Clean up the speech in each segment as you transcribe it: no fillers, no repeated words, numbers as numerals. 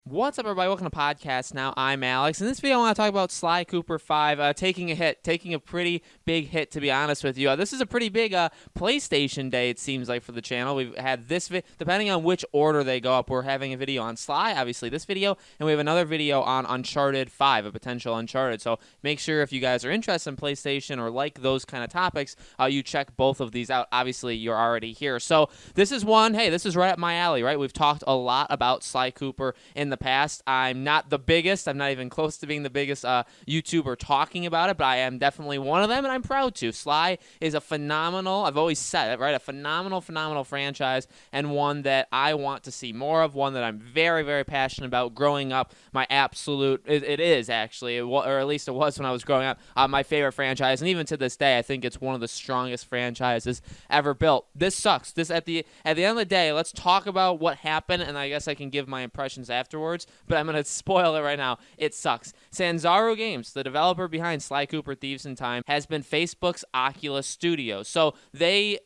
What's up, everybody? Welcome to Podcast Now. I'm Alex. In this video, I want to talk about Sly Cooper 5 taking a pretty big hit, to be honest with you. This is a pretty big PlayStation day, it seems like, for the channel. We've had this, depending on which order they go up, we're having a video on Sly, obviously this video, and we have another video on Uncharted 5, a potential Uncharted. So make sure if you guys are interested in PlayStation or like those kind of topics, you check both of these out. Obviously, you're already here. So this is one, hey, this is right up my alley, right? We've talked a lot about Sly Cooper in the past. I'm not the biggest. I'm not even close to being the biggest YouTuber talking about it, but I am definitely one of them, and I'm proud to. Sly is a phenomenal, I've always said it, right? A phenomenal franchise, and one that I want to see more of, one that I'm very, very passionate about. Growing up, my absolute, it is actually, or at least it was when I was growing up, my favorite franchise, and even to this day, I think it's one of the strongest franchises ever built. This sucks. This at the end of the day, let's talk about what happened, and I guess I can give my impressions afterwards, but I'm going to spoil it right now. It sucks. Sanzaru Games, the developer behind Sly Cooper Thieves in Time, has been Facebook's Oculus Studio. So they,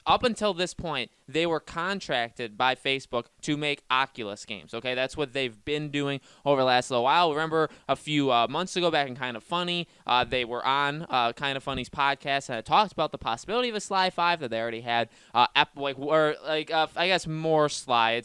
up until this point, they were contracted by Facebook to make Oculus games, okay? That's what they've been doing over the last little while. Remember a few months ago back in Kind of Funny, they were on Kind of Funny's podcast, and it talked about the possibility of a Sly 5 that they already had, I guess more Sly.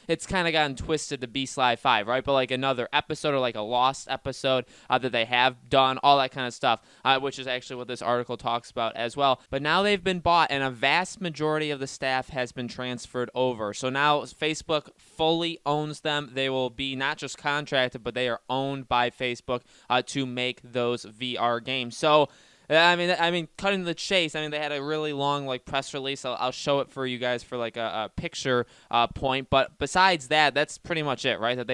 It's kind of gotten twisted to be Sly 5, right? But like another episode or like a lost episode that they have done, all that kind of stuff, which is actually what this article talks about as well. But now they've been bought, and a vast majority of the staff has been transferred over. So now Facebook fully owns them. They will be not just contracted, but they are owned by Facebook to make those VR games. So I mean, cutting to the chase. I mean, they had a really long press release. I'll show it for you guys for a picture point. But besides that, that's pretty much it, right? That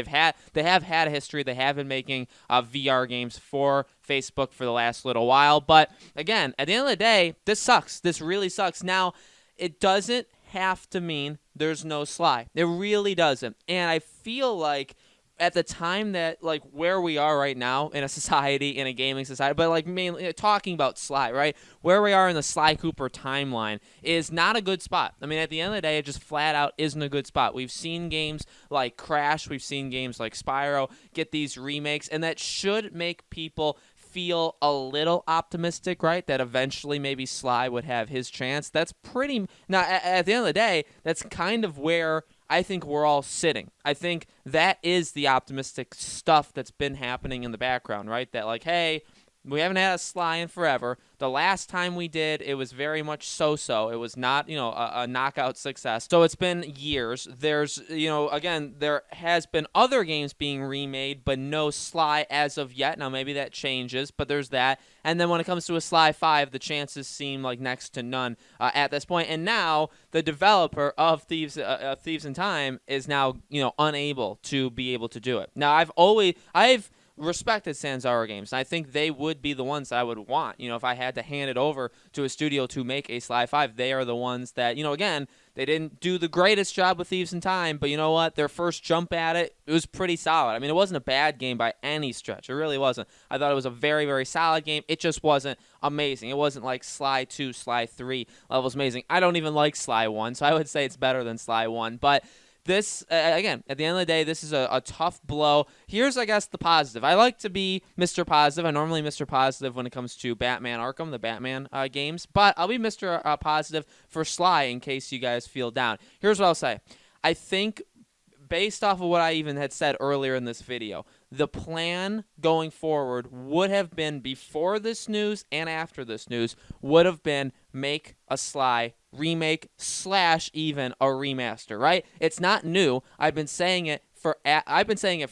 they have had a history. They have been making VR games for Facebook for the last little while. But again, at the end of the day, this sucks. This really sucks. Now, it doesn't have to mean there's no Sly. It really doesn't. And I feel like at the time that, where we are right now in a society, in a gaming society, but, mainly talking about Sly, right? Where we are in the Sly Cooper timeline is not a good spot. I mean, at the end of the day, it just flat out isn't a good spot. We've seen games like Crash, we've seen games like Spyro get these remakes, and that should make people feel a little optimistic, right? That eventually maybe Sly would have his chance. That's pretty... Now, at the end of the day, that's kind of where I think we're all sitting. I think that is the optimistic stuff that's been happening in the background, right? That hey, we haven't had a Sly in forever. The last time we did, it was very much so-so. It was not, a knockout success. So it's been years. There's, again, there has been other games being remade, but no Sly as of yet. Now, maybe that changes, but there's that. And then when it comes to a Sly 5, the chances seem like next to none at this point. And now the developer of Thieves in Time is now, unable to be able to do it. Now, I've respected Sanzaru Games, and I think they would be the ones I would want. If I had to hand it over to a studio to make a Sly 5, they are the ones that, again, they didn't do the greatest job with Thieves in Time, but you know what? Their first jump at it was pretty solid. I mean, it wasn't a bad game by any stretch. It really wasn't. I thought it was a very, very solid game. It just wasn't amazing. It wasn't like Sly 2, Sly 3 levels amazing. I don't even like Sly 1, so I would say it's better than Sly 1, but this, again, at the end of the day, this is a tough blow. Here's, I guess, the positive. I like to be Mr. Positive. I'm normally Mr. Positive when it comes to Batman Arkham, the Batman games. But I'll be Mr. Positive for Sly in case you guys feel down. Here's what I'll say. I think, based off of what I even had said earlier in this video, the plan going forward would have been, before this news and after this news, would have been make a Sly remake / even a remaster, right? It's not new. I've been saying it for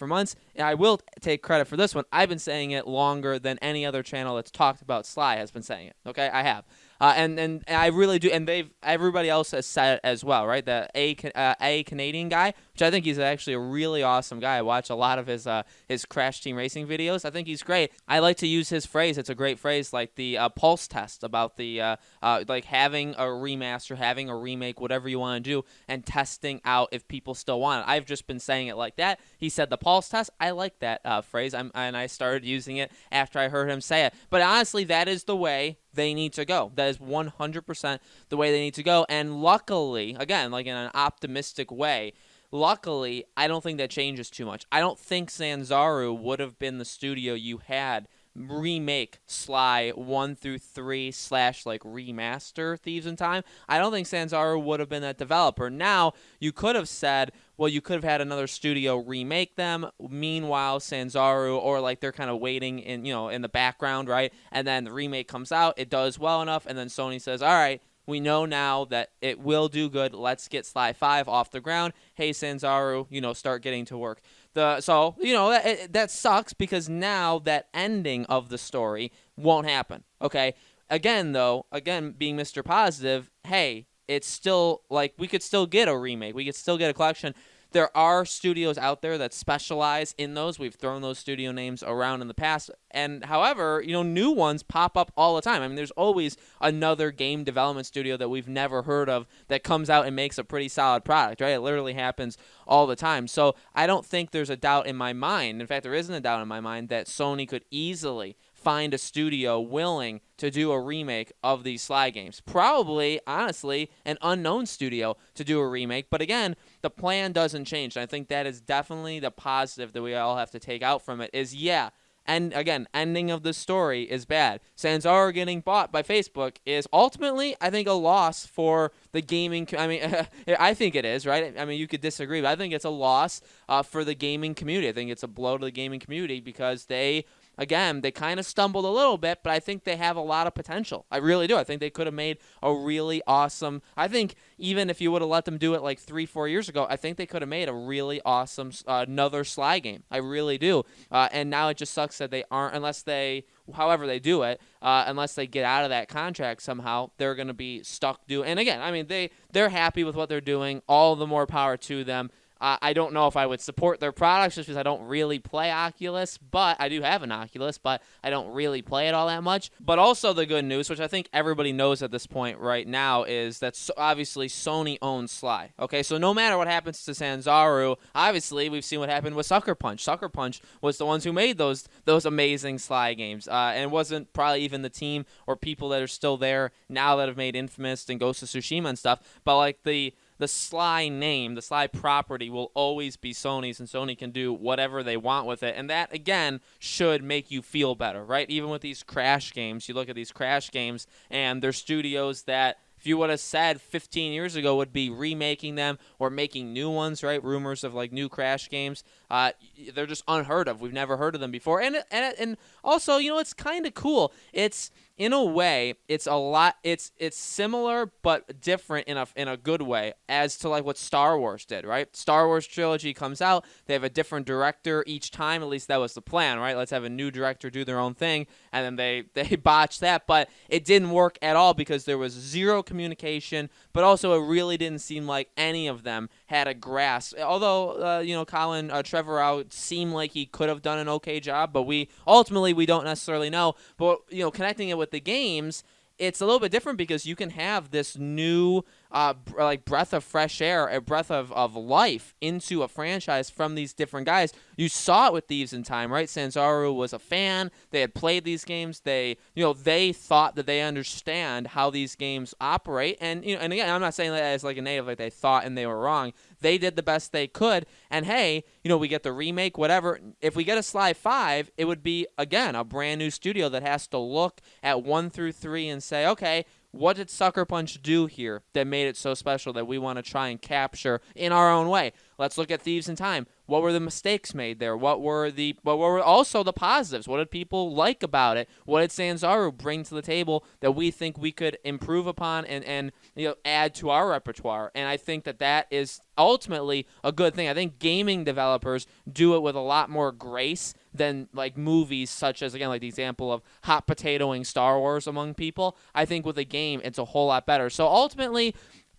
months, and I will take credit for this one. I've been saying it longer than any other channel that's talked about Sly has been saying it. Okay, I have. And I really do, and everybody else has said it as well, right? The a Canadian guy, which I think he's actually a really awesome guy. I watch a lot of his Crash Team Racing videos. I think he's great. I like to use his phrase. It's a great phrase, like the pulse test, about the having a remaster, having a remake, whatever you want to do, and testing out if people still want it. I've just been saying it like that. He said the pulse test. I like that phrase, and I started using it after I heard him say it. But honestly, that is the way they need to go. That is 100% the way they need to go. And luckily, again, in an optimistic way, luckily, I don't think that changes too much. I don't think Sanzaru would have been the studio you had remake Sly 1 through 3 / like remaster Thieves in Time. I don't think Sanzaru would have been that developer. Now, you could have said, well, you could have had another studio remake them. Meanwhile, Sanzaru, or like they're kind of waiting in the background, right? And then the remake comes out, it does well enough, and then Sony says, all right, we know now that it will do good. Let's get Sly 5 off the ground. Hey, Sanzaru, start getting to work. That sucks because now that ending of the story won't happen. Okay. Again, being Mr. Positive, hey, it's still like we could still get a remake. We could still get a collection. There are studios out there that specialize in those. We've thrown those studio names around in the past. And however, new ones pop up all the time. I mean, there's always another game development studio that we've never heard of that comes out and makes a pretty solid product, right? It literally happens all the time. So I don't think there's a doubt in my mind. In fact, there isn't a doubt in my mind that Sony could easily find a studio willing to do a remake of these Sly games. Probably, honestly, an unknown studio to do a remake. But again, the plan doesn't change. And I think that is definitely the positive that we all have to take out from it is, and again, ending of the story is bad. Sanzaru getting bought by Facebook is ultimately, I think, a loss for the gaming. I mean, I think it is, right? I mean, you could disagree, but I think it's a loss for the gaming community. I think it's a blow to the gaming community because they kind of stumbled a little bit, but I think they have a lot of potential. I really do. I think they could have made a really awesome. I think even if you would have let them do it like 3-4 years ago, I think they could have made a really awesome another Sly game. I really do. And now it just sucks that they aren't, however they do it, unless they get out of that contract somehow, they're going to be stuck doing. And again, I mean, they're happy with what they're doing. All the more power to them. I don't know if I would support their products just because I don't really play Oculus, but I do have an Oculus, but I don't really play it all that much. But also the good news, which I think everybody knows at this point right now, is that obviously Sony owns Sly. Okay, so no matter what happens to Sanzaru, obviously we've seen what happened with Sucker Punch. Sucker Punch was the ones who made those amazing Sly games, and it wasn't probably even the team or people that are still there now that have made Infamous and Ghost of Tsushima and stuff, but like the Sly name, the Sly property will always be Sony's, and Sony can do whatever they want with it. And that, again, should make you feel better, right? Even with these Crash games, you look at these Crash games, and they're studios that, if you would have said 15 years ago, would be remaking them or making new ones, right? Rumors of like new Crash games. They're just unheard of. We've never heard of them before. And also, it's kind of cool. It's, in a way, it's similar but different in a good way as to like what Star Wars did, right? Star Wars trilogy comes out, they have a different director each time, at least that was the plan, right? Let's have a new director do their own thing, and then they botched that, but it didn't work at all because there was zero communication, but also it really didn't seem like any of them had a grasp. Although, Colin Trevorrow seemed like he could have done an okay job, but we don't necessarily know. But, connecting it with the games, it's a little bit different because you can have this new breath of fresh air, a breath of life into a franchise from these different guys. You saw it with Thieves in Time, right? Sanzaru was a fan. They had played these games. They thought that they understand how these games operate. And and again, I'm not saying that as like a native, like they thought and they were wrong. They did the best they could. And hey, we get the remake, whatever. If we get a Sly 5, it would be, again, a brand new studio that has to look at 1 through 3 and say, okay, what did Sucker Punch do here that made it so special that we want to try and capture in our own way? Let's look at Thieves in Time. What were the mistakes made there? What were also the positives? What did people like about it? What did Sanzaru bring to the table that we think we could improve upon and add to our repertoire? And I think that is ultimately a good thing. I think gaming developers do it with a lot more grace than like movies, such as, again, like the example of hot potatoing Star Wars among people. I think with a game, it's a whole lot better. So ultimately,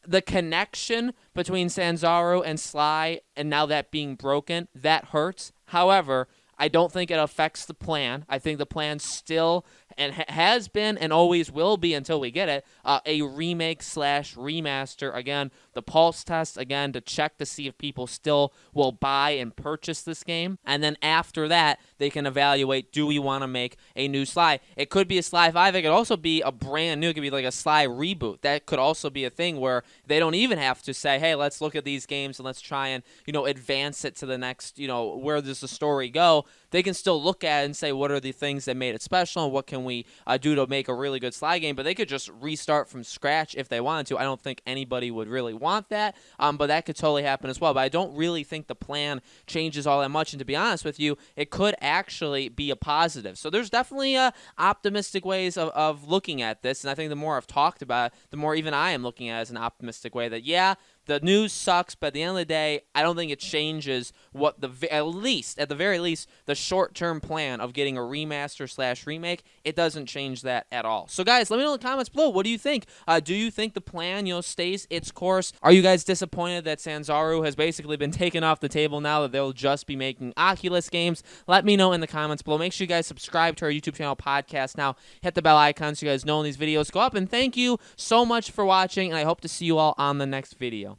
the connection between Sanzaru and Sly, and now that being broken, that hurts. However, I don't think it affects the plan. I think the plan still and has been and always will be until we get it, a remake / remaster. Again, the pulse test, again, to check to see if people still will buy and purchase this game. And then after that, they can evaluate, do we want to make a new Sly? It could be a Sly 5. It could also be a brand new. It could be like a Sly reboot. That could also be a thing where they don't even have to say, hey, let's look at these games and let's try and, advance it to the next, where does the story go? They can still look at it and say, what are the things that made it special and what can we do to make a really good Sly game? But they could just restart from scratch if they wanted to. I don't think anybody would really want that, but that could totally happen as well. But I don't really think the plan changes all that much. And to be honest with you, it could actually be a positive. So there's definitely optimistic ways of looking at this. And I think the more I've talked about it, the more even I am looking at it as an optimistic way that, yeah, the news sucks, but at the end of the day, I don't think it changes what at the very least, the short-term plan of getting a remaster/remake. It doesn't change that at all. So, guys, let me know in the comments below. What do you think? Do you think the plan, stays its course? Are you guys disappointed that Sanzaru has basically been taken off the table now that they'll just be making Oculus games? Let me know in the comments below. Make sure you guys subscribe to our YouTube channel, Podcast Now. Hit the bell icon so you guys know when these videos go up. And thank you so much for watching, and I hope to see you all on the next video.